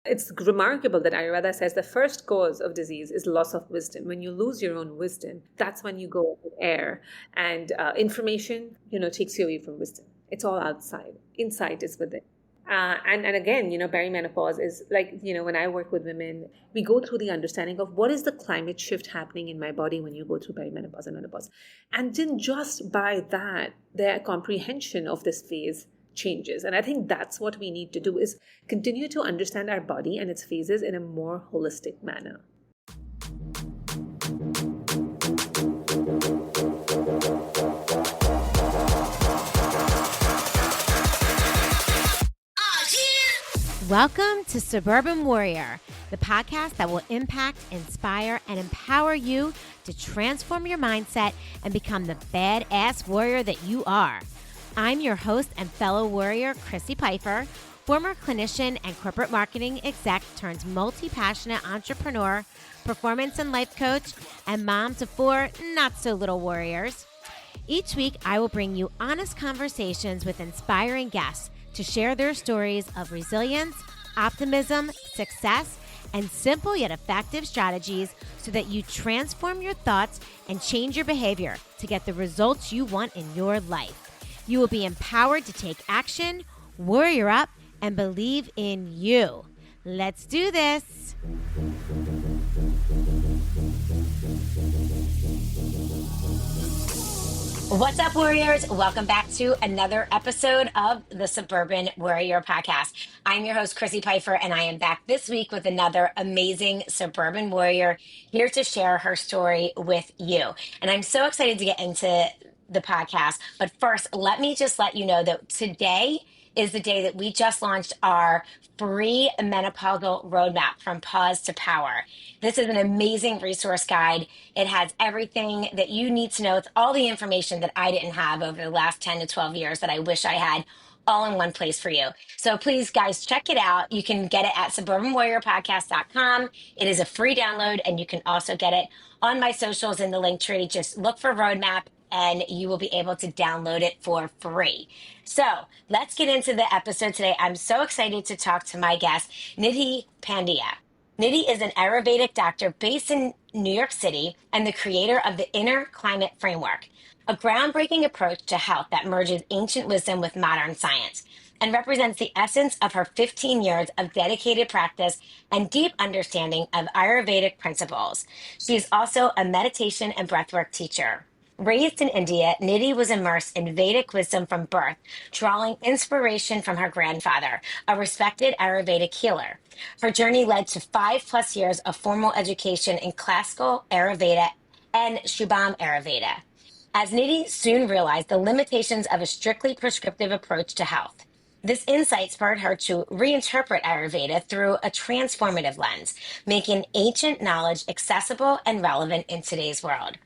It's remarkable that Ayurveda says the first cause of disease is loss of wisdom. When you lose your own wisdom, that's when you go with air. And information, takes you away from wisdom. It's all outside. Insight is within. And again, perimenopause is like, when I work with women, we go through the understanding of what is the climate shift happening in my body when you go through perimenopause and menopause. And then just by that, their comprehension of this phase changes. And I think that's what we need to do, is continue to understand our body and its phases in a more holistic manner. Welcome to Suburban Warrior, the podcast that will impact, inspire, and empower you to transform your mindset and become the badass warrior that you are. I'm your host and fellow warrior, Chrissy Pfeiffer, former clinician and corporate marketing exec turned multi-passionate entrepreneur, performance and life coach, and mom to 4 not-so-little warriors. Each week, I will bring you honest conversations with inspiring guests to share their stories of resilience, optimism, success, and simple yet effective strategies so that you transform your thoughts and change your behavior to get the results you want in your life. You will be empowered to take action, warrior up, and believe in you. Let's do this. What's up, warriors? Welcome back to another episode of the Suburban Warrior Podcast. I'm your host, Chrissy Pfeiffer, and I am back this week with another amazing suburban warrior here to share her story with you. And I'm so excited to get into the podcast. But first, let me just let you know that today is the day that we just launched our free menopausal roadmap from pause to power. This is an amazing resource guide. It has everything that you need to know. It's all the information that I didn't have over the last 10 to 12 years that I wish I had all in one place for you. So please, guys, check it out. You can get it at suburbanwarriorpodcast.com. It is a free download, and you can also get it on my socials in the link tree. Just look for roadmap, and you will be able to download it for free. So let's get into the episode today. I'm so excited to talk to my guest, Nidhi Pandya. Nidhi is an Ayurvedic doctor based in New York City and the creator of the Inner Climate Framework, a groundbreaking approach to health that merges ancient wisdom with modern science and represents the essence of her 15 years of dedicated practice and deep understanding of Ayurvedic principles. She is also a meditation and breathwork teacher. Raised in India, Nidhi was immersed in Vedic wisdom from birth, drawing inspiration from her grandfather, a respected Ayurvedic healer. Her journey led to 5+ years of formal education in classical Ayurveda and Shubham Ayurveda, as Nidhi soon realized the limitations of a strictly prescriptive approach to health. This insight spurred her to reinterpret Ayurveda through a transformative lens, making ancient knowledge accessible and relevant in today's world.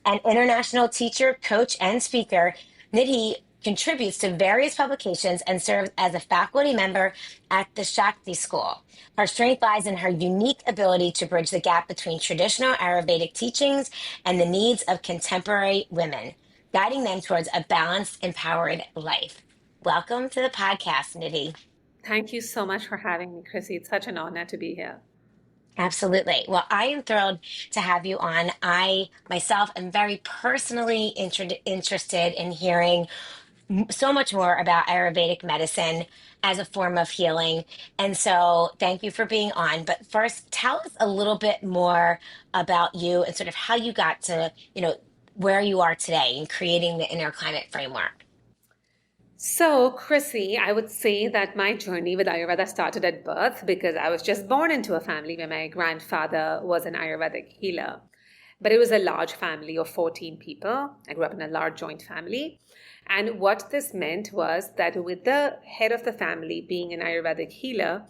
An international teacher, coach, and speaker, Nidhi contributes to various publications and serves as a faculty member at the Shakti School. Her strength lies in her unique ability to bridge the gap between traditional Ayurvedic teachings and the needs of contemporary women, guiding them towards a balanced, empowered life. Welcome to the podcast, Nidhi. Thank you so much for having me, Chrissy. It's such an honor to be here. Absolutely. Well, I am thrilled to have you on. I myself am very personally interested in hearing so much more about Ayurvedic medicine as a form of healing. And so thank you for being on. But first, tell us a little bit more about you and sort of how you got to, where you are today in creating the Inner Climate Framework. So, Chrissy, I would say that my journey with Ayurveda started at birth because I was just born into a family where my grandfather was an Ayurvedic healer. But it was a large family of 14 people. I grew up in a large joint family. And what this meant was that with the head of the family being an Ayurvedic healer,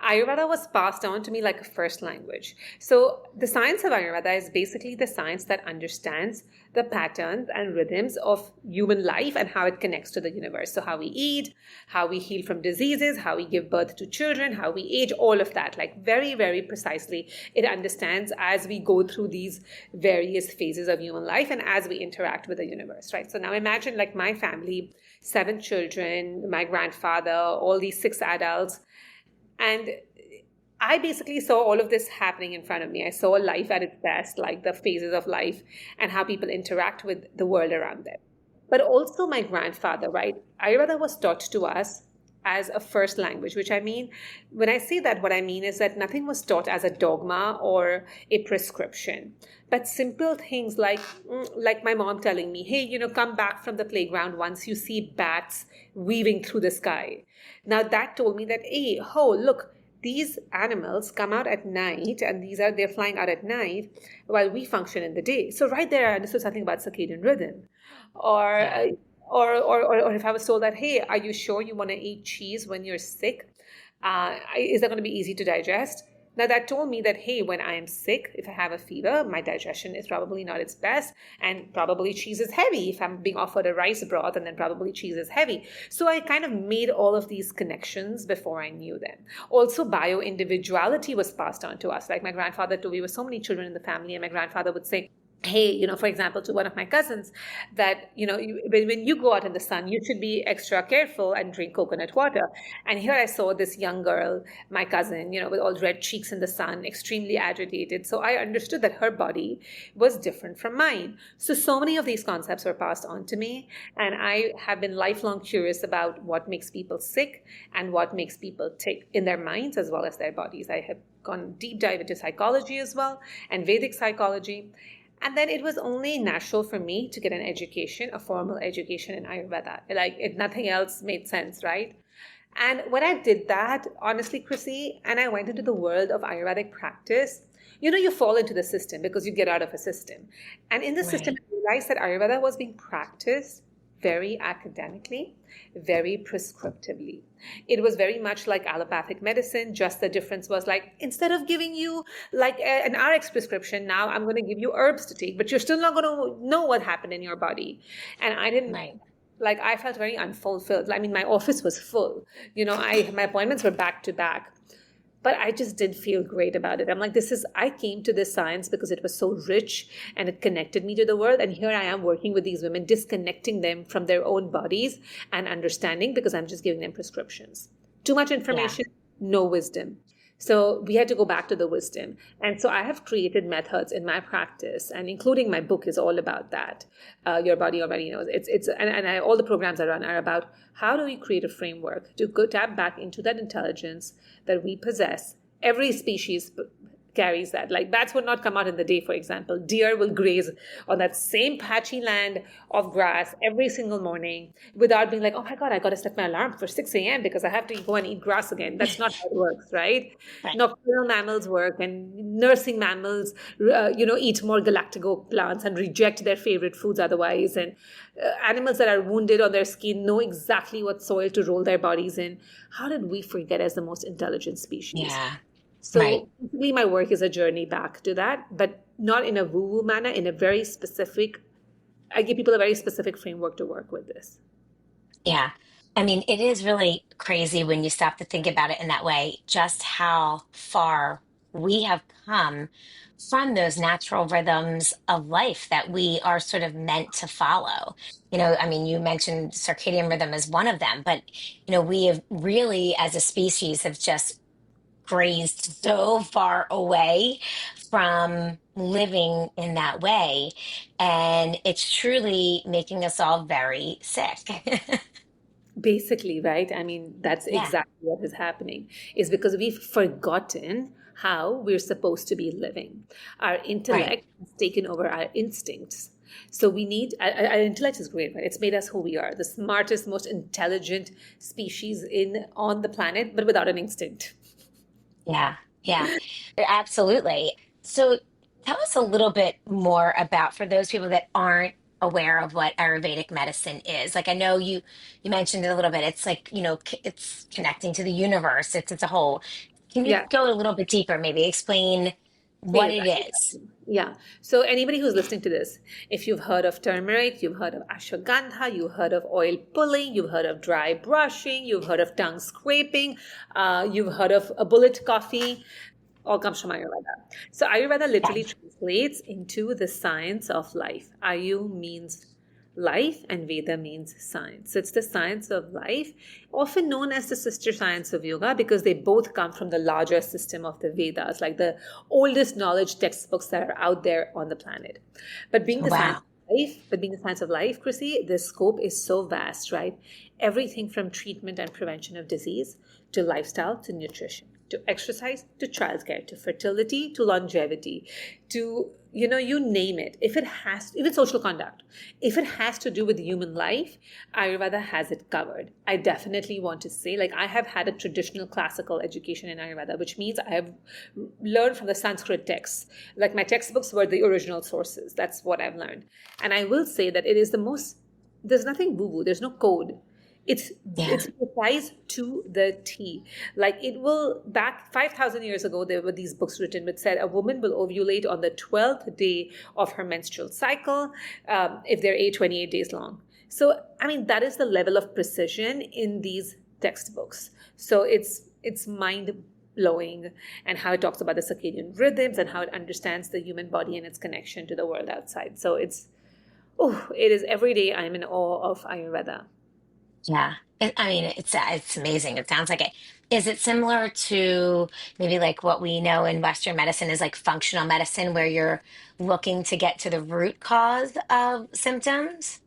Ayurveda was passed on to me like a first language. So the science of Ayurveda is basically the science that understands the patterns and rhythms of human life and how it connects to the universe. So how we eat, how we heal from diseases, how we give birth to children, how we age, all of that, like very, very precisely. It understands as we go through these various phases of human life and as we interact with the universe, right? So now imagine like my family, 7 children, my grandfather, all these 6 adults. And I basically saw all of this happening in front of me. I saw life at its best, like the phases of life and how people interact with the world around them. But also my grandfather, right? Ayurveda was taught to us as a first language, which I mean, when I say that, what I mean is that nothing was taught as a dogma or a prescription, but simple things like my mom telling me, hey, come back from the playground once you see bats weaving through the sky. Now that told me that, hey, oh, look, these animals come out at night and they're flying out at night while we function in the day. So right there I understood something about circadian rhythm. Or Yeah. or if I was told that, hey, are you sure you want to eat cheese when you're sick? Is that going to be easy to digest? Now that told me that, hey, when I am sick, if I have a fever, my digestion is probably not its best, and probably cheese is heavy. If I'm being offered a rice broth, and then probably cheese is heavy. So I kind of made all of these connections before I knew them. Also, bio individuality was passed on to us. Like my grandfather told, we were so many children in the family, and my grandfather would say, hey, for example, to one of my cousins, that when you go out in the sun, you should be extra careful and drink coconut water. And here I saw this young girl, my cousin, with all red cheeks in the sun, extremely agitated. So I understood that her body was different from mine. So many of these concepts were passed on to me, and I have been lifelong curious about what makes people sick and what makes people tick in their minds as well as their bodies. I have gone deep dive into psychology as well, and Vedic psychology. And then it was only natural for me to get an education, a formal education in Ayurveda. Nothing else made sense, right? And when I did that, honestly, Chrissy, and I went into the world of Ayurvedic practice, you fall into the system because you get out of a system. And in the system, Right. I realized that Ayurveda was being practiced very academically, very prescriptively. It was very much like allopathic medicine, just the difference was like, instead of giving you like an RX prescription, now I'm going to give you herbs to take, but you're still not going to know what happened in your body. And I didn't, Right. like, I felt very unfulfilled. I mean, my office was full. My appointments were back to back, but I just did feel great about it. I'm like, I came to this science because it was so rich and it connected me to the world. And here I am working with these women, disconnecting them from their own bodies and understanding, because I'm just giving them prescriptions. Too much Yeah. information, no wisdom. So we had to go back to the wisdom. And so I have created methods in my practice, and including my book is all about that. Your body already knows. All the programs I run are about how do we create a framework to go tap back into that intelligence that we possess. Every species carries that. Like bats would not come out in the day, for example. Deer will graze on that same patchy land of grass every single morning without being like, oh my God, I got to set my alarm for 6 a.m. because I have to go and eat grass again. That's not how it works, right? Right. Nocturnal mammals work, and nursing mammals, eat more galactico plants and reject their favorite foods otherwise. And animals that are wounded on their skin know exactly what soil to roll their bodies in. How did we forget as the most intelligent species? Yeah. Right. So basically, my work is a journey back to that, but not in a woo-woo manner, in a very specific, I give people a very specific framework to work with this. Yeah. I mean, it is really crazy when you stop to think about it in that way, just how far we have come from those natural rhythms of life that we are sort of meant to follow. I mean, you mentioned circadian rhythm as one of them, but, we have really, as a species, have just grazed so far away from living in that way. And it's truly making us all very sick. Basically, right? I mean, that's Yeah. exactly what is happening, is because we've forgotten how we're supposed to be living. Our Right. intellect has taken over our instincts. So our intellect is great, right? It's made us who we are, the smartest, most intelligent species on the planet, but without an instinct. Yeah, yeah, absolutely. So tell us a little bit more about, for those people that aren't aware of what Ayurvedic medicine is. Like I know you mentioned it a little bit. It's like, it's connecting to the universe. It's a whole. Can you Yeah. go a little bit deeper, maybe explain what Please, it I would is? love to. Yeah. So anybody who's listening to this, if you've heard of turmeric, you've heard of ashwagandha, you've heard of oil pulling, you've heard of dry brushing, you've heard of tongue scraping, you've heard of a bullet coffee, all comes from Ayurveda. So Ayurveda literally Okay. translates into the science of life. Ayu means life, and Veda means science. So it's the science of life, often known as the sister science of yoga, because they both come from the larger system of the Vedas, like the oldest knowledge textbooks that are out there on the planet. But being the science Wow. being the science of life, Chrissy, the scope is so vast, right? Everything from treatment and prevention of disease to lifestyle to nutrition to exercise to childcare to fertility to longevity to, you name it. If it has, even social conduct, if it has to do with human life, Ayurveda has it covered. I definitely want to say, like, I have had a traditional classical education in Ayurveda, which means I have learned from the Sanskrit texts. Like, my textbooks were the original sources. That's what I've learned. And I will say that it is the most, there's nothing woo-woo, there's no code. It's Yeah. it's precise to the T. Like, it will, back 5,000 years ago, there were these books written which said a woman will ovulate on the 12th day of her menstrual cycle, if they're 28 days long. So, I mean, that is the level of precision in these textbooks. So it's mind blowing, and how it talks about the circadian rhythms and how it understands the human body and its connection to the world outside. So it is every day I'm in awe of Ayurveda. Yeah. I mean, it's amazing. It sounds like it. Is it similar to maybe like what we know in Western medicine is like functional medicine, where you're looking to get to the root cause of symptoms?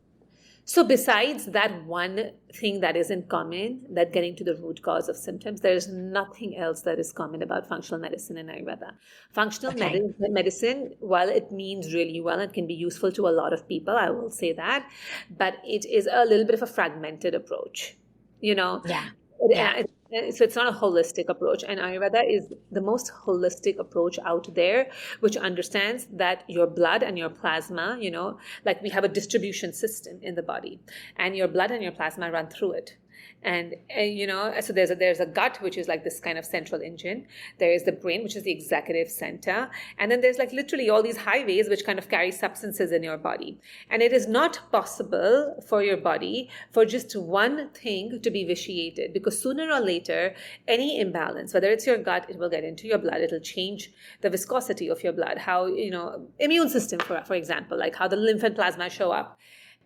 So, besides that one thing that is in common, that getting to the root cause of symptoms, there's nothing else that is common about functional medicine and Ayurveda. Functional Okay. medicine, while it means really well, it can be useful to a lot of people, I will say that, but it is a little bit of a fragmented approach. You know, Yeah. it, Yeah. so it's not a holistic approach, and Ayurveda is the most holistic approach out there, which understands that your blood and your plasma, like, we have a distribution system in the body, and your blood and your plasma run through it. And so there's a gut, which is like this kind of central engine. There is the brain, which is the executive center, and then there's like literally all these highways which kind of carry substances in your body. And it is not possible for your body for just one thing to be vitiated, because sooner or later, any imbalance, whether it's your gut, it will get into your blood. It'll change the viscosity of your blood, how, immune system, for example, like how the lymph and plasma show up,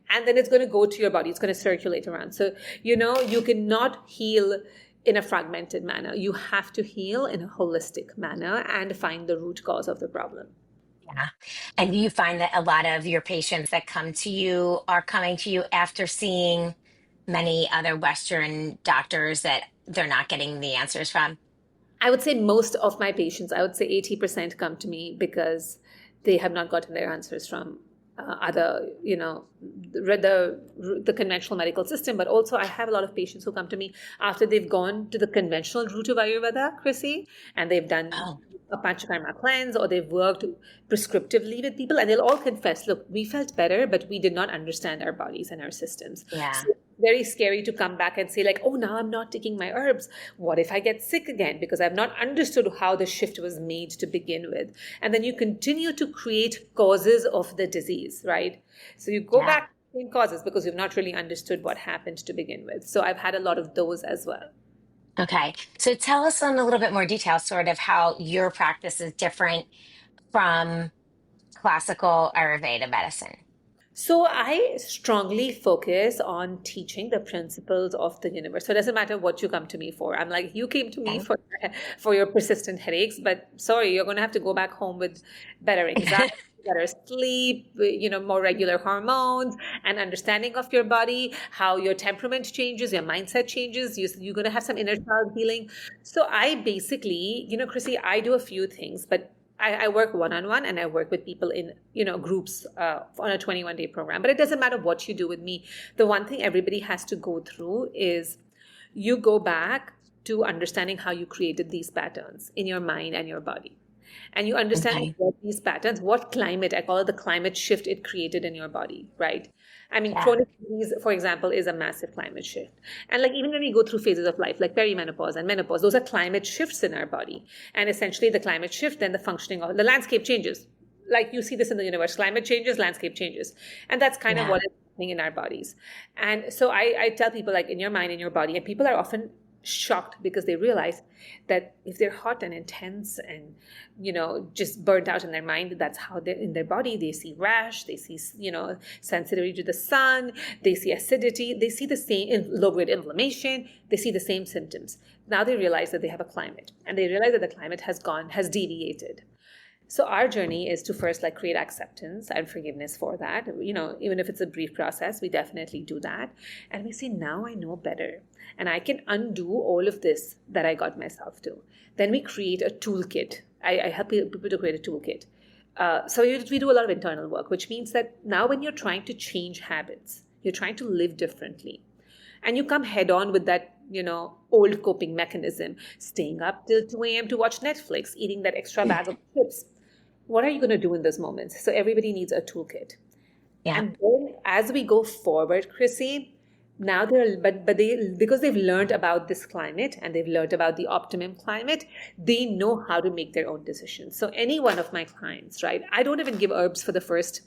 and then it's going to go to your body. It's going to circulate around. So, you cannot heal in a fragmented manner. You have to heal in a holistic manner and find the root cause of the problem. Yeah. And do you find that a lot of your patients that come to you are coming to you after seeing many other Western doctors that they're not getting the answers from? I would say most of my patients, I would say 80% come to me because they have not gotten their answers from other, the conventional medical system. But also, I have a lot of patients who come to me after they've gone to the conventional route of Ayurveda, Chrissy, and they've done Oh, a Panchakarma cleanse, or they've worked prescriptively with people, and they'll all confess, look, we felt better, but we did not understand our bodies and our systems. yeah. So it's very scary to come back and say, like, oh, now I'm not taking my herbs. What if I get sick again? Because I've not understood how the shift was made to begin with. And then you continue to create causes of the disease, right? So you go Yeah. back to the same causes because you've not really understood what happened to begin with. So I've had a lot of those as well. Okay. So tell us in a little bit more detail, sort of how your practice is different from classical Ayurveda medicine. So I strongly focus on teaching the principles of the universe. So it doesn't matter what you come to me for. I'm like, you came to me Okay. for your persistent headaches, but sorry, you're going to have to go back home with better anxiety, better sleep, more regular hormones, and understanding of your body, how your temperament changes, your mindset changes. You're going to have some inner child healing. So I basically, Chrissy, I do a few things, but I work one-on-one, and I work with people in, groups on a 21-day program. But it doesn't matter what you do with me. The one thing everybody has to go through is you go back to understanding how you created these patterns in your mind and your body. And you understand Okay. what these patterns, what climate, I call it the climate shift it created in your body, right? I mean, Yeah. chronic disease, for example, is a massive climate shift. And like, even when we go through phases of life, like perimenopause and menopause, those are climate shifts in our body. And essentially, the climate shift, then the functioning of the landscape changes. Like, you see this in the universe, climate changes, landscape changes. And that's kind of Yeah. what is happening in our bodies. And so I tell people, like, in your mind, in your body, and people are often shocked because they realize that if they're hot and intense and just burnt out in their mind, that's how they're in their body. They see rash, they see sensitivity to the sun, they see acidity, they see the same low grade inflammation, they see the same symptoms. Now they realize that they have a climate, and they realize that the climate has deviated. So our journey is to first like create acceptance and forgiveness for that. Even if it's a brief process, we definitely do that. And we say, now I know better. And I can undo all of this that I got myself to. Then we create a toolkit. I help people to create a toolkit. So we do a lot of internal work, which means that now when you're trying to change habits, you're trying to live differently, and you come head on with that, old coping mechanism, staying up till 2 a.m. to watch Netflix, eating that extra bag of chips. What are you going to do in those moments? So everybody needs a toolkit. Yeah. And then as we go forward, Chrissy, now but they, because they've learned about this climate and they've learned about the optimum climate, they know how to make their own decisions. So any one of my clients, right? I don't even give herbs for the first,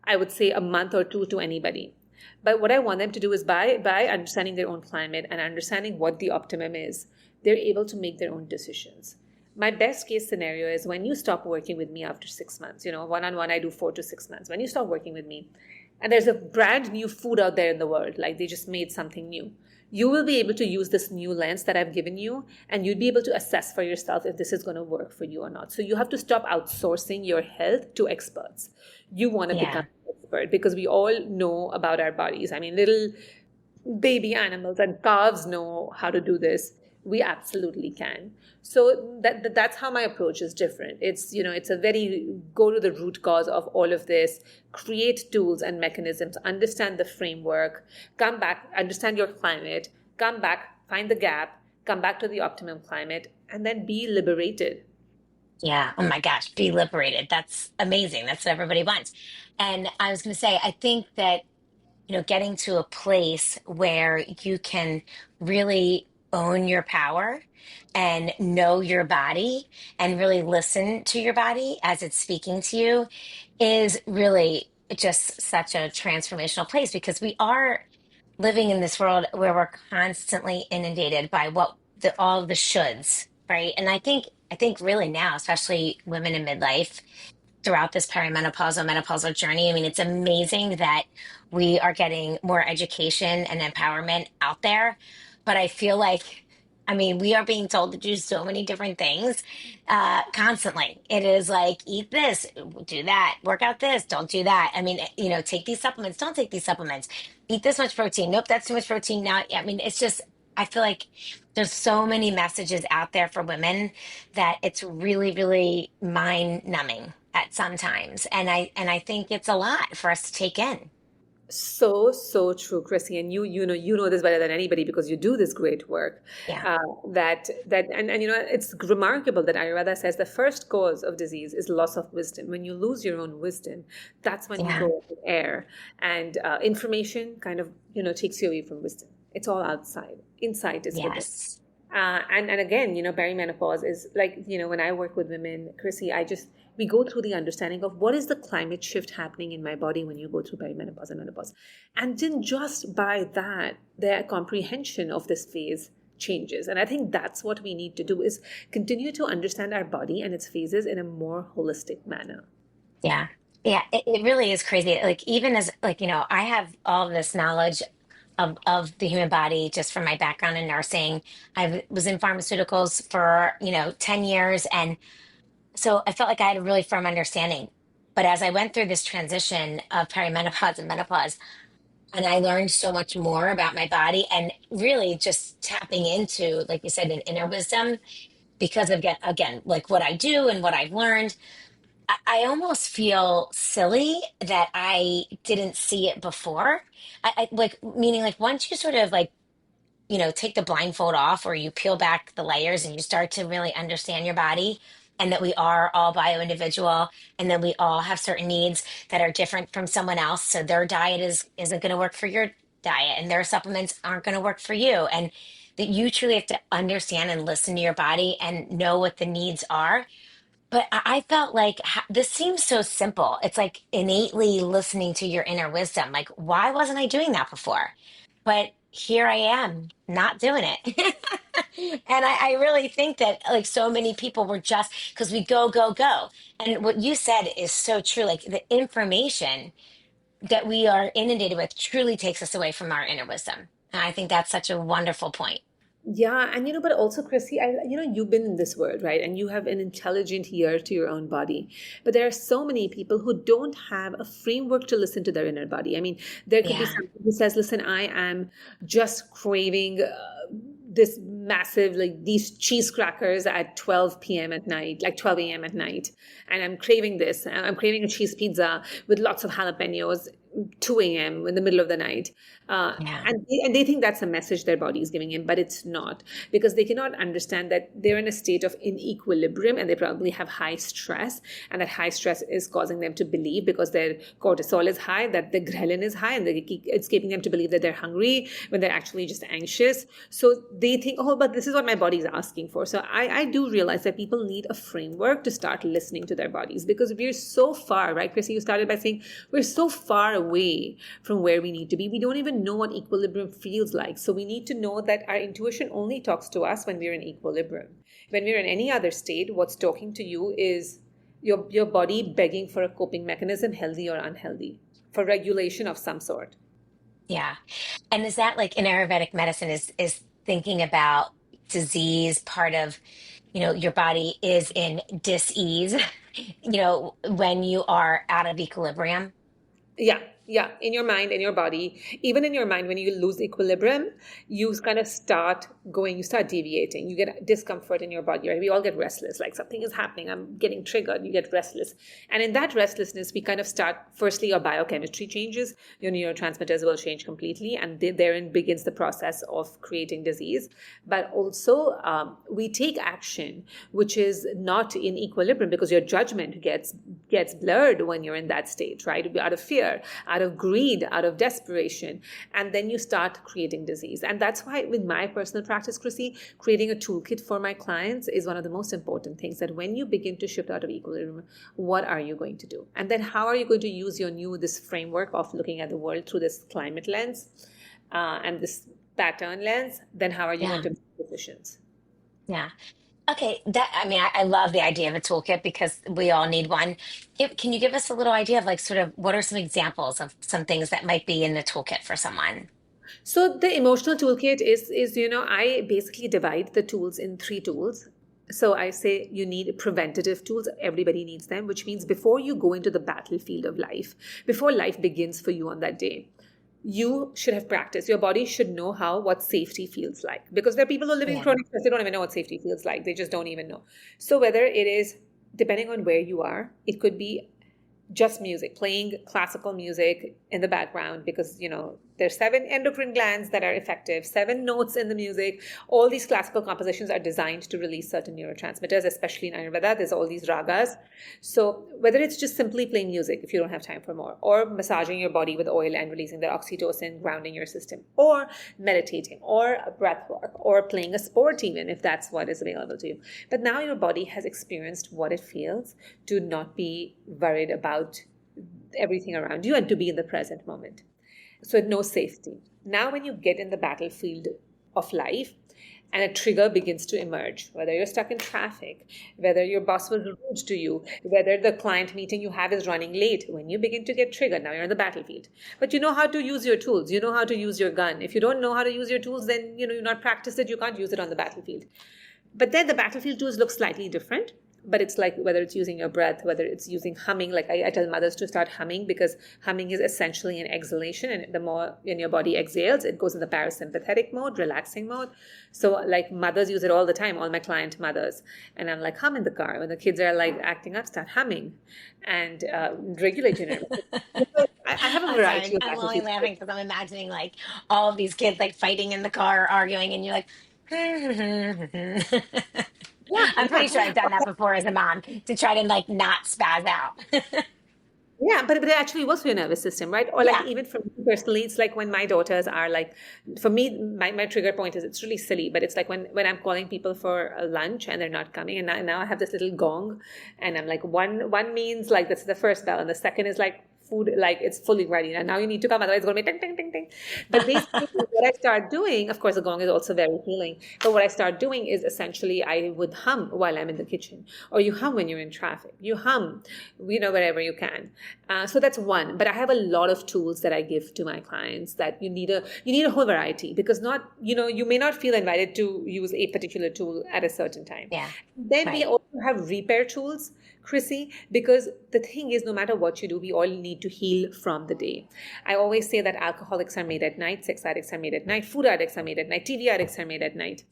I would say, a month or two to anybody. But what I want them to do is by understanding their own climate and understanding what the optimum is, they're able to make their own decisions. My best case scenario is when you stop working with me after 6 months, one-on-one, I do 4 to 6 months. When you stop working with me and there's a brand new food out there in the world, like they just made something new, you will be able to use this new lens that I've given you, and you'll be able to assess for yourself if this is going to work for you or not. So you have to stop outsourcing your health to experts. You want to become Yeah. an expert because we all know about our bodies. I mean, little baby animals and calves know how to do this. We absolutely can. So that's how my approach is different. It's a very go to the root cause of all of this, create tools and mechanisms, understand the framework, come back, understand your climate, come back, find the gap, come back to the optimum climate, and then be liberated. Yeah. Oh my gosh, be liberated. That's amazing. That's what everybody wants. And I was going to say, I think that, getting to a place where you can really own your power and know your body and really listen to your body as it's speaking to you is really just such a transformational place, because we are living in this world where we're constantly inundated by all the shoulds, right? And I think really now, especially women in midlife, throughout this perimenopausal menopausal journey. I mean, it's amazing that we are getting more education and empowerment out there, but I feel like, I mean, we are being told to do so many different things constantly. It is like, eat this, do that, work out this, don't do that. I mean, take these supplements, don't take these supplements, eat this much protein. Nope, that's too much protein. Now, I mean, it's just, I feel like there's so many messages out there for women that it's really, really mind numbing at sometimes. And I think it's a lot for us to take in. So, so true, Chrissy, and you know this better than anybody because you do this great work. Yeah. And it's remarkable that Ayurveda says the first cause of disease is loss of wisdom. When you lose your own wisdom, that's when you Yeah. go into air, and information kind of takes you away from wisdom. It's all outside. Insight is within. Yes. And again, perimenopause is like, when I work with women, Chrissy, we go through the understanding of what is the climate shift happening in my body when you go through perimenopause and menopause. And then just by that, their comprehension of this phase changes. And I think that's what we need to do is continue to understand our body and its phases in a more holistic manner. Yeah. Yeah. It really is crazy. Like, even as, like, I have all this knowledge of the human body just from my background in nursing. I was in pharmaceuticals for, 10 years. And so I felt like I had a really firm understanding. But as I went through this transition of perimenopause and menopause, and I learned so much more about my body, and really just tapping into, like you said, an inner wisdom, because of, again, like what I do and what I've learned. I almost feel silly that I didn't see it before. I like, meaning, like, once you sort of, like, take the blindfold off, or you peel back the layers and you start to really understand your body, and that we are all bio individual, and that we all have certain needs that are different from someone else. So their diet isn't going to work for your diet, and their supplements aren't going to work for you. And that you truly have to understand and listen to your body and know what the needs are. But I felt like, this seems so simple. It's like innately listening to your inner wisdom. Like, why wasn't I doing that before? But here I am not doing it. And I really think that like so many people were just because we go, go, go. And what you said is so true. Like the information that we are inundated with truly takes us away from our inner wisdom. And I think that's such a wonderful point. Yeah, and but also, Chrissy, you've been in this world, right? And you have an intelligent ear to your own body. But there are so many people who don't have a framework to listen to their inner body. I mean, there could be Yeah. somebody who says, listen, I am just craving this massive, like these cheese crackers at 12 p.m. at night, like 12 a.m. at night. And I'm craving this. I'm craving a cheese pizza with lots of jalapenos, 2 a.m. in the middle of the night. Yeah. And they think that's a message their body is giving in, but it's not, because they cannot understand that they're in a state of inequilibrium and they probably have high stress, and that high stress is causing them to believe, because their cortisol is high, that the ghrelin is high, and it's keeping them to believe that they're hungry when they're actually just anxious. So they think, oh, but this is what my body is asking for. So I do realize that people need a framework to start listening to their bodies, because we're so far, right, Chrissy? You started by saying we're so far away from where we need to be. We don't even know what equilibrium feels like. So we need to know that our intuition only talks to us when we're in equilibrium. When we're in any other state, what's talking to you is your body begging for a coping mechanism, healthy or unhealthy, for regulation of some sort. Yeah. And is that like in Ayurvedic medicine is thinking about disease part of, your body is in dis-ease, when you are out of equilibrium? Yeah, yeah, in your mind, in your body, even in your mind, when you lose equilibrium, you kind of start going, you start deviating, you get discomfort in your body, right? We all get restless, like something is happening, I'm getting triggered, you get restless. And in that restlessness, we kind of start, firstly, your biochemistry changes, your neurotransmitters will change completely, and therein begins the process of creating disease. But also, we take action, which is not in equilibrium, because your judgment gets blurred when you're in that state, right? Out of fear, out of greed, out of desperation. And then you start creating disease. And that's why, with my personal practice, Chrissy, creating a toolkit for my clients is one of the most important things. That when you begin to shift out of equilibrium, what are you going to do? And then how are you going to use this framework of looking at the world through this climate lens and this pattern lens? Then how are you going Yeah. to make decisions? Yeah. Okay, I love the idea of a toolkit because we all need one. Can you give us a little idea of like sort of what are some examples of some things that might be in the toolkit for someone? So the emotional toolkit is I basically divide the tools in three tools. So I say you need preventative tools. Everybody needs them, which means before you go into the battlefield of life, before life begins for you on that day, you should have practiced. Your body should know what safety feels like. Because there are people who live in Yeah. chronic stress, they don't even know what safety feels like. They just don't even know. So whether it is, depending on where you are, it could be just music, playing classical music in the background, because there's 7 endocrine glands that are effective, 7 notes in the music. All these classical compositions are designed to release certain neurotransmitters, especially in Ayurveda. There's all these ragas. So whether it's just simply playing music if you don't have time for more, or massaging your body with oil and releasing the oxytocin, grounding your system, or meditating, or breath work, or playing a sport, even if that's what is available to you. But now your body has experienced what it feels to not be worried about everything around you and to be in the present moment. So it knows safety. Now, when you get in the battlefield of life and a trigger begins to emerge, whether you're stuck in traffic, whether your boss was rude to you, whether the client meeting you have is running late, when you begin to get triggered, now you're in the battlefield. But you know how to use your tools. You know how to use your gun. If you don't know how to use your tools, then you're not practiced it. You can't use it on the battlefield. But then the battlefield tools look slightly different. But it's like whether it's using your breath, whether it's using humming. Like I tell mothers to start humming, because humming is essentially an exhalation. And the more when your body exhales, it goes in the parasympathetic mode, relaxing mode. So like mothers use it all the time, all my client mothers. And I'm like, hum in the car. When the kids are like acting up, start humming and regulate your nervous system. I have a I'm variety sorry. of I'm only battlefield. laughing because I'm imagining like all of these kids like fighting in the car, arguing, and you're like, Yeah, I'm pretty sure I've yeah. done that before as a mom to try to like not spaz out. Yeah, but it actually works for your nervous system, right? Or like Yeah. even for me personally, it's like when my daughters are like, for me, my trigger point is, it's really silly, but it's like when I'm calling people for a lunch and they're not coming, and now I have this little gong, and I'm like, one means like that's the first bell, and the second is like food, like it's fully ready. And now you need to come, otherwise it's going to be ting, ting, ting, ting. But basically, what I start doing, of course, the gong is also very healing. But what I start doing is essentially I would hum while I'm in the kitchen, or you hum when you're in traffic. You hum, wherever you can. So that's one. But I have a lot of tools that I give to my clients that you need a whole variety, because not, you may not feel invited to use a particular tool at a certain time. Yeah. Then we Right. also have repair tools, Chrissy, because the thing is, no matter what you do, we all need to heal from the day. I always say that alcoholics are made at night, sex addicts are made at night, food addicts are made at night, TV addicts are made at night.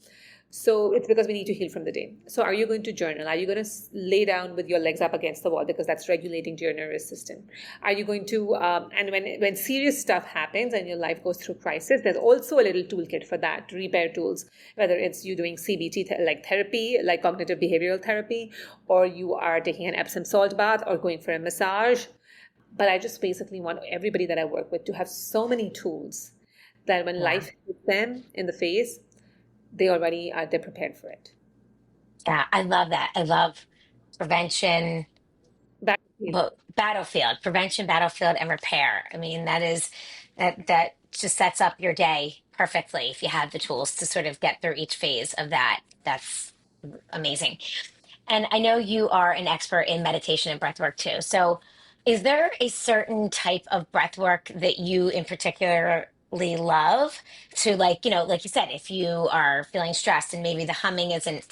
So it's because we need to heal from the day. So are you going to journal? Are you going to lay down with your legs up against the wall, because that's regulating to your nervous system? Are you going to, and when serious stuff happens and your life goes through crisis, there's also a little toolkit for that, repair tools, whether it's you doing CBT, like therapy, like cognitive behavioral therapy, or you are taking an Epsom salt bath or going for a massage. But I just basically want everybody that I work with to have so many tools that when Yeah. life hits them in the face, they're prepared for it. Yeah. I love that. I love prevention, Battlefield. well, battlefield, prevention, battlefield, and repair. I mean, that just sets up your day perfectly if you have the tools to sort of get through each phase of that. That's amazing. And I know you are an expert in meditation and breath work too. So, is there a certain type of breath work that you in particularly love to, like, like you said, if you are feeling stressed and maybe the humming isn't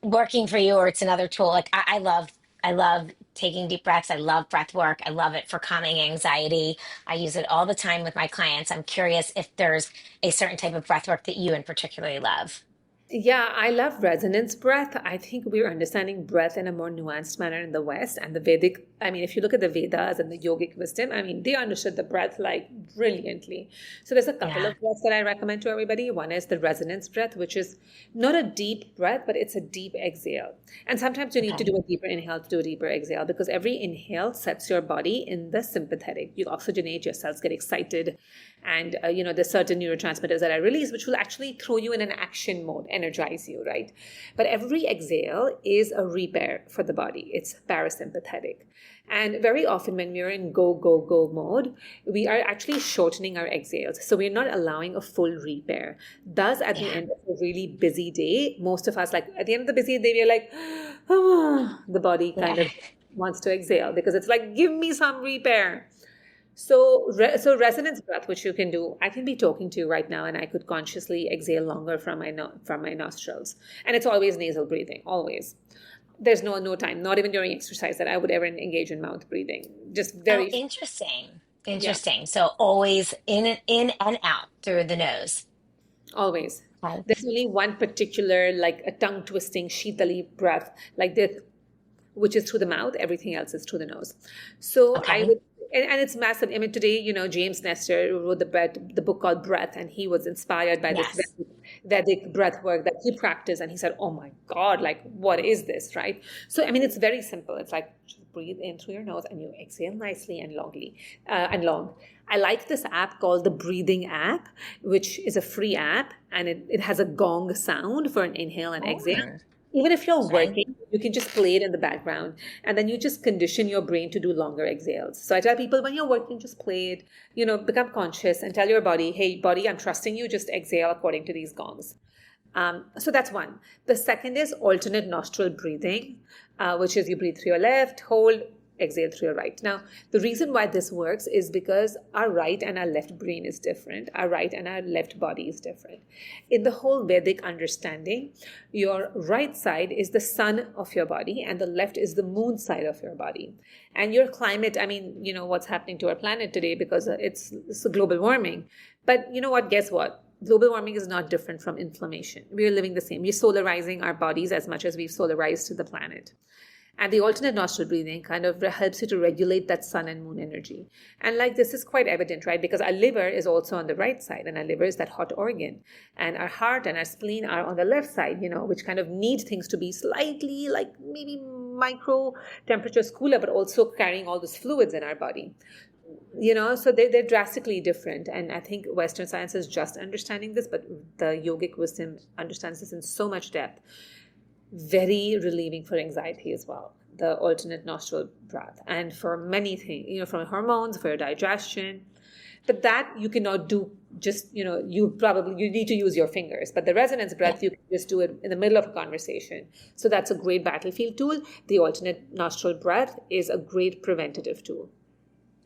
working for you or it's another tool? Like I love taking deep breaths. I love breath work. I love it for calming anxiety. I use it all the time with my clients. I'm curious if there's a certain type of breath work that you in particularly love. Yeah, I love resonance breath. I think we're understanding breath in a more nuanced manner in the West. And the Vedic, I mean, if you look at the Vedas and the yogic wisdom, I mean, they understood the breath like brilliantly. So there's a couple Yeah. of breaths that I recommend to everybody. One is the resonance breath, which is not a deep breath, but it's a deep exhale. And sometimes you need to Okay. do a deeper inhale to do a deeper exhale, because every inhale sets your body in the sympathetic. You oxygenate, your cells get excited. And, there's certain neurotransmitters that are released, which will actually throw you in an action mode, energize you, right? But every exhale is a repair for the body. It's parasympathetic. And very often when we're in go, go, go mode, we are actually shortening our exhales. So we're not allowing a full repair. Thus, at the Yeah. end of a really busy day, most of us, like at the end of the busy day, we're like, ah, the body kind Yeah. of wants to exhale, because it's like, give me some repair. So resonance breath, which you can do, I can be talking to you right now, and I could consciously exhale longer from my nostrils, and it's always nasal breathing, always. There's no time, not even during exercise, that I would ever engage in mouth breathing. Just Oh, very, interesting. yeah, Interesting. So always in and out through the nose. always. Okay. There's only one particular, like a tongue twisting shitali breath, like this, which is through the mouth. Everything else is through the nose. So I Okay. would, and it's massive. I mean, today, James Nestor wrote the book called Breath, and he was inspired by this Yes. Vedic breath work that he practiced. And he said, oh my God, like, what is this, right? So, I mean, it's very simple. It's like, just breathe in through your nose and you exhale nicely and long. I like this app called the Breathing app, which is a free app, and it has a gong sound for an inhale and exhale. Mm, Even if you're okay. working, you can just play it in the background, and then you just condition your brain to do longer exhales. So I tell people, when you're working, just play it, become conscious and tell your body, hey, body, I'm trusting you, just exhale according to these gongs. So that's one. The second is alternate nostril breathing, which is you breathe through your left, hold, exhale through your right. Now, the reason why this works is because our right and our left brain is different. Our right and our left body is different. In the whole Vedic understanding, your right side is the sun of your body and the left is the moon side of your body. And your climate, I mean, what's happening to our planet today, because it's global warming. But you know what? Guess what? Global warming is not different from inflammation. We are living the same. We're solarizing our bodies as much as we've solarized to the planet. And the alternate nostril breathing kind of helps you to regulate that sun and moon energy. And like this is quite evident, right? Because our liver is also on the right side, and our liver is that hot organ. And our heart and our spleen are on the left side, which kind of need things to be slightly, like maybe micro temperatures cooler, but also carrying all those fluids in our body. So they're drastically different. And I think Western science is just understanding this, but the yogic wisdom understands this in so much depth. very relieving for anxiety as well, the alternate nostril breath, and for many things, from hormones, for your digestion. But that you cannot do just, you need to use your fingers. But the resonance Yeah. breath, you can just do it in the middle of a conversation. So that's a great battlefield tool. The alternate nostril breath is a great preventative tool.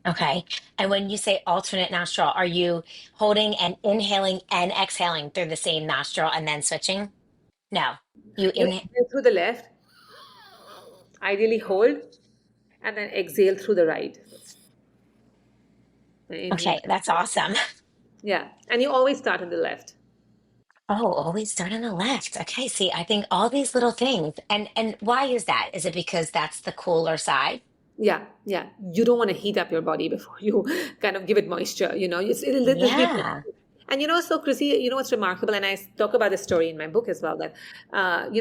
Okay. And when you say alternate nostril, are you holding and inhaling and exhaling through the same nostril and then switching? No. You You inhale. inhale through the left, ideally hold, and then exhale through the right. And inhale. Okay, that's awesome. Yeah. And you always start on the left. Oh, always start on the left. Okay, see, I think all these little things. And why is that? Is it because that's the cooler side? Yeah, yeah. You don't want to heat up your body before you kind of give it moisture. There'll be, Yeah. and so Chrissy, what's remarkable, and I talk about this story in my book as well, that,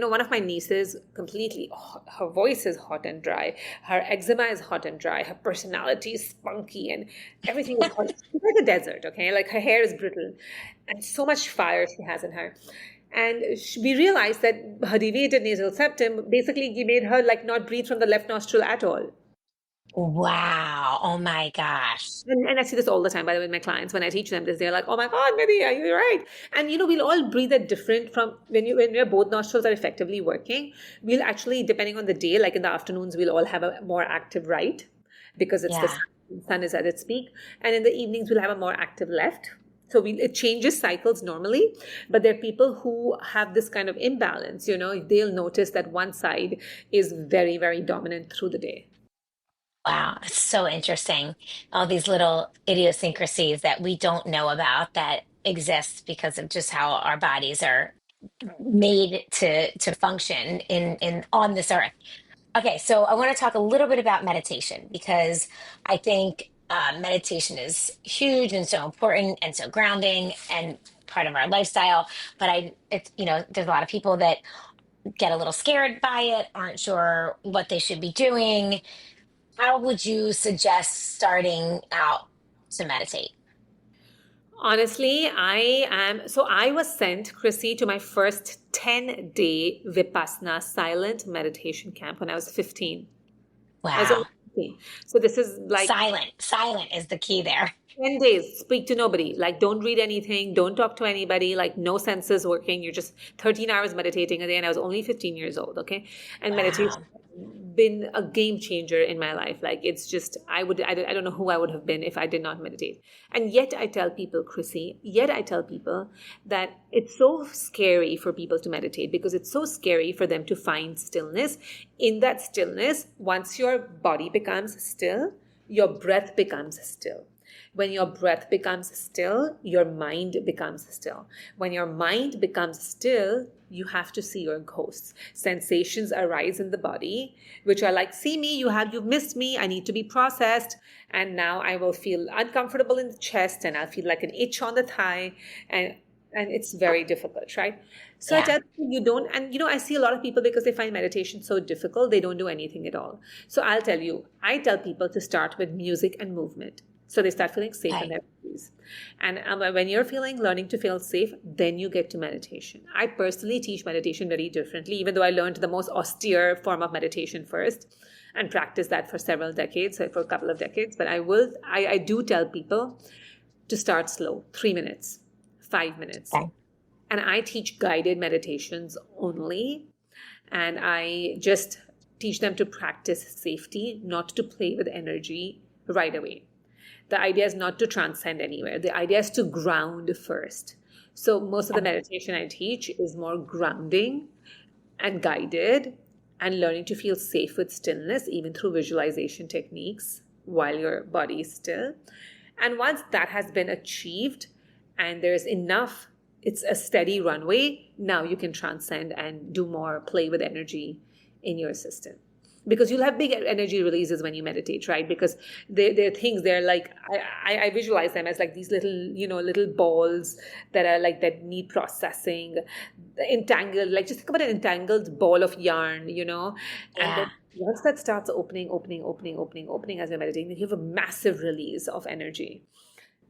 one of my nieces completely, her voice is hot and dry, her eczema is hot and dry, her personality is spunky, and everything is hot. She's like a desert, okay? Like her hair is brittle, and so much fire she has in her. And we realized that her deviated nasal septum basically made her like not breathe from the left nostril at all. Wow. Oh my gosh. And I see this all the time, by the way, with my clients. When I teach them this, they're like, "Oh my God, Nidhi, you're right." And we'll all breathe at different from when your both nostrils are effectively working. We'll actually, depending on the day, like in the afternoons, we'll all have a more active right because it's the Yeah. sun is at its peak, and in the evenings we'll have a more active left. So it changes cycles normally, but there are people who have this kind of imbalance. They'll notice that one side is very, very dominant through the day. Wow. It's so interesting. All these little idiosyncrasies that we don't know about that exist because of just how our bodies are made to function in on this earth. Okay, so I want to talk a little bit about meditation because I think meditation is huge and so important and so grounding and part of our lifestyle. But it's there's a lot of people that get a little scared by it, aren't sure what they should be doing. How would you suggest starting out to meditate? Honestly, I am. So I was sent, Chrissy, to my first 10-day Vipassana silent meditation camp when I was 15. I was Wow, only 15. So this is like silent is the key there. 10 days, speak to nobody. Like, don't read anything, don't talk to anybody, like, no senses working. You're just 13 hours meditating a day. And I was only 15 years old, okay? And meditation Wow, has been a game changer in my life. Like, it's just, I don't know who I would have been if I did not meditate. And yet, I tell people, Chrissy, yet I tell people that it's so scary for people to meditate because it's so scary for them to find stillness. In that stillness, once your body becomes still, your breath becomes still. When your breath becomes still, your mind becomes still. When your mind becomes still, you have to see your ghosts. Sensations arise in the body, which are like, see me, you've missed me, I need to be processed. And now I will feel uncomfortable in the chest and I'll feel like an itch on the thigh. And it's very difficult, right? So I yeah, tell people you don't, and I see a lot of people because they find meditation so difficult, they don't do anything at all. So I tell people to start with music and movement. So they start feeling safe in okay, their bodies. And when you're learning to feel safe, then you get to meditation. I personally teach meditation very differently, even though I learned the most austere form of meditation first and practiced that for several decades, for a couple of decades. But I do tell people to start slow, 3 minutes, 5 minutes. okay, And I teach guided meditations only. And I just teach them to practice safety, not to play with energy right away. The idea is not to transcend anywhere. The idea is to ground first. So most of the okay. meditation I teach is more grounding and guided and learning to feel safe with stillness, even through visualization techniques while your body is still. And once that has been achieved and there's enough, it's a steady runway, now you can transcend and do more play with energy in your system. Because you'll have big energy releases when you meditate, right? Because they're things, they're like, I visualize them as like these little balls that are like, that need processing, entangled, like just think about an entangled ball of yarn, and then Yeah. once that starts opening as you're meditating, then you have a massive release of energy.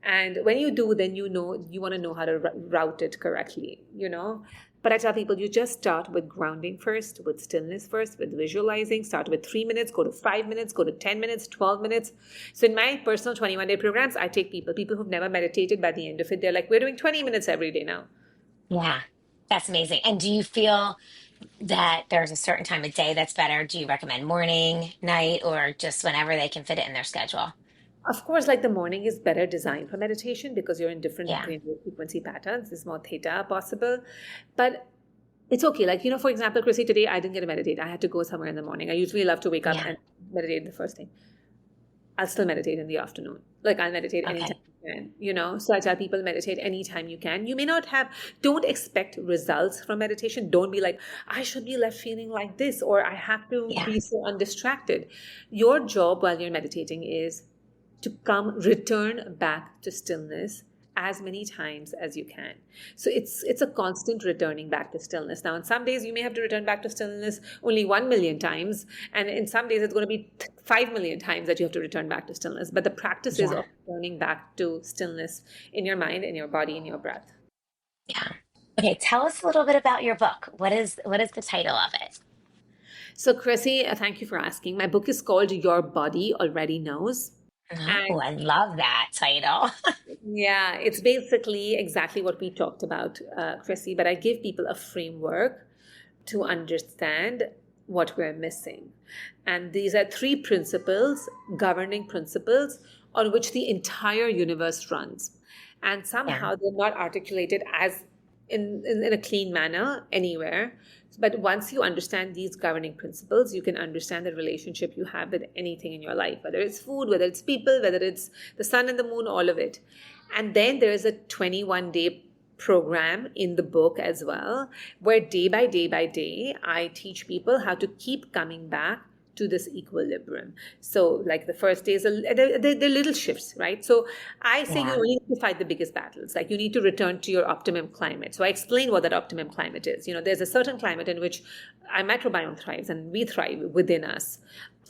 And when you do, then you want to know how to route it correctly. But I tell people you just start with grounding first, with stillness first, with visualizing. Start with 3 minutes, go to 5 minutes, go to 10 minutes, 12 minutes. So in my personal 21-day programs, I take people who've never meditated. By the end of it, they're like, we're doing 20 minutes every day now. Yeah, that's amazing. And do you feel that there's a certain time of day that's better? Do you recommend morning, night, or just whenever they can fit it in their schedule? Of course, like the morning is better designed for meditation because you're in different Yeah, brainwave frequency patterns. There's more theta possible. But it's okay. Like, for example, Chrissy, today I didn't get to meditate. I had to go somewhere in the morning. I usually love to wake up yeah, and meditate the first thing. I'll still meditate in the afternoon. Like I'll meditate anytime okay, you can. So I tell people meditate anytime you can. You may not don't expect results from meditation. Don't be like, I should be left feeling like this, or I have to yeah, be so undistracted. Your job while you're meditating is to return back to stillness as many times as you can. So it's a constant returning back to stillness. Now, on some days you may have to return back to stillness only 1 million times, and in some days it's going to be 5 million times that you have to return back to stillness. But the practice is yeah, of returning back to stillness in your mind, in your body, in your breath. yeah. Okay, tell us a little bit about your book. What is the title of it? So, Chrissy, thank you for asking. My book is called Your Body Already Knows. Oh, I love that title. Yeah, it's basically exactly what we talked about, Chrissy, but I give people a framework to understand what we're missing. And these are three principles, governing principles, on which the entire universe runs. And Yeah, somehow they're not articulated as in a clean manner anywhere. But once you understand these governing principles, you can understand the relationship you have with anything in your life, whether it's food, whether it's people, whether it's the sun and the moon, all of it. And then there is a 21-day program in the book as well, where day by day by day, I teach people how to keep coming back to this equilibrium. So, like the first days, they're little shifts, right? So, I say you yeah, only need to fight the biggest battles. Like you need to return to your optimum climate. So, I explain what that optimum climate is. There's a certain climate in which our microbiome thrives and we thrive within us,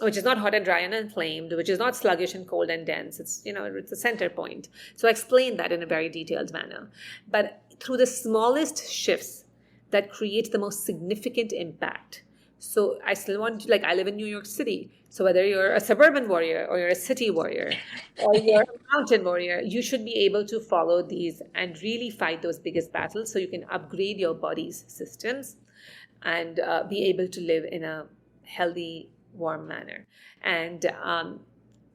which is not hot and dry and inflamed, which is not sluggish and cold and dense. It's a center point. So, I explain that in a very detailed manner. But through the smallest shifts that create the most significant impact. So I still want, like, I live in New York City. So whether you're a suburban warrior or you're a city warrior or you're a mountain warrior, you should be able to follow these and really fight those biggest battles so you can upgrade your body's systems and be able to live in a healthy, warm manner. And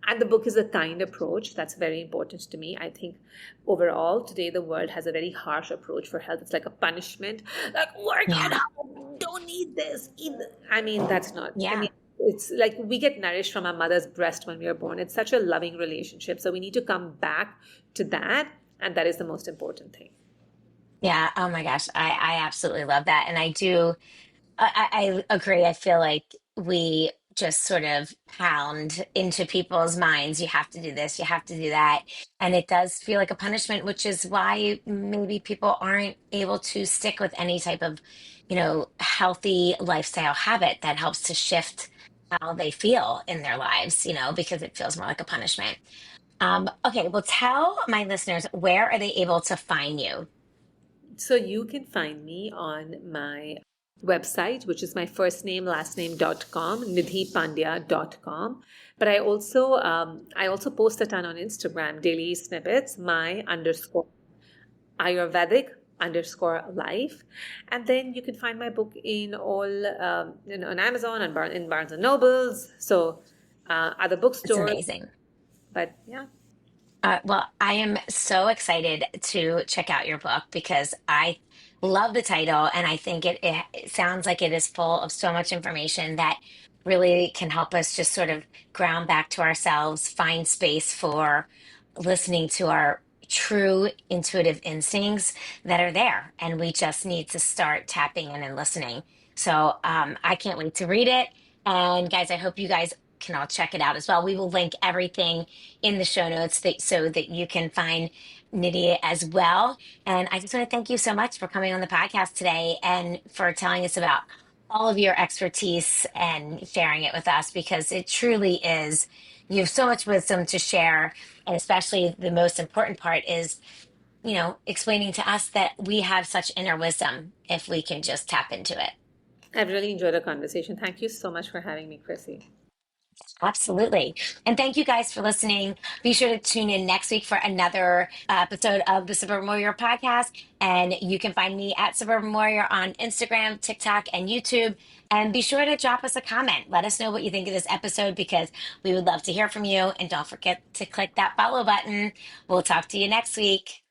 and the book is a kind approach that's very important to me. I think overall today the world has a very harsh approach for health. It's like a punishment, like work out yeah, hard, don't need this, eat. I mean, that's not. I yeah. mean, it's like we get nourished from our mother's breast when we are born. It's such a loving relationship. So we need to come back to that, and that is the most important thing. Yeah. Oh my gosh. I absolutely love that. And I do. I agree. I feel like we just sort of pound into people's minds, you have to do this, you have to do that. And it does feel like a punishment, which is why maybe people aren't able to stick with any type of, healthy lifestyle habit that helps to shift how they feel in their lives, because it feels more like a punishment. Okay, well, tell my listeners, where are they able to find you? So you can find me on my website, which is my first name, last name.com, nidhipandya.com. But I also post a ton on Instagram, daily snippets, my underscore Ayurvedic underscore life. And then you can find my book in on Amazon and in Barnes and Nobles. So other It's bookstores. amazing. But yeah. Well, I am so excited to check out your book because I love the title and I think it sounds like it is full of so much information that really can help us just sort of ground back to ourselves, find space for listening to our true intuitive instincts that are there. And we just need to start tapping in and listening. So I can't wait to read it. And guys, I hope you guys can all check it out as well. We will link everything in the show notes so that you can find Nydia as well. And I just want to thank you so much for coming on the podcast today and for telling us about all of your expertise and sharing it with us because it truly is, you have so much wisdom to share. And especially the most important part is explaining to us that we have such inner wisdom if we can just tap into it. I've really enjoyed the conversation. Thank you so much for having me, Chrissy. Absolutely. And thank you guys for listening. Be sure to tune in next week for another episode of the Suburban Warrior podcast. And you can find me at Suburban Warrior on Instagram, TikTok, and YouTube. And be sure to drop us a comment. Let us know what you think of this episode because we would love to hear from you. And don't forget to click that follow button. We'll talk to you next week.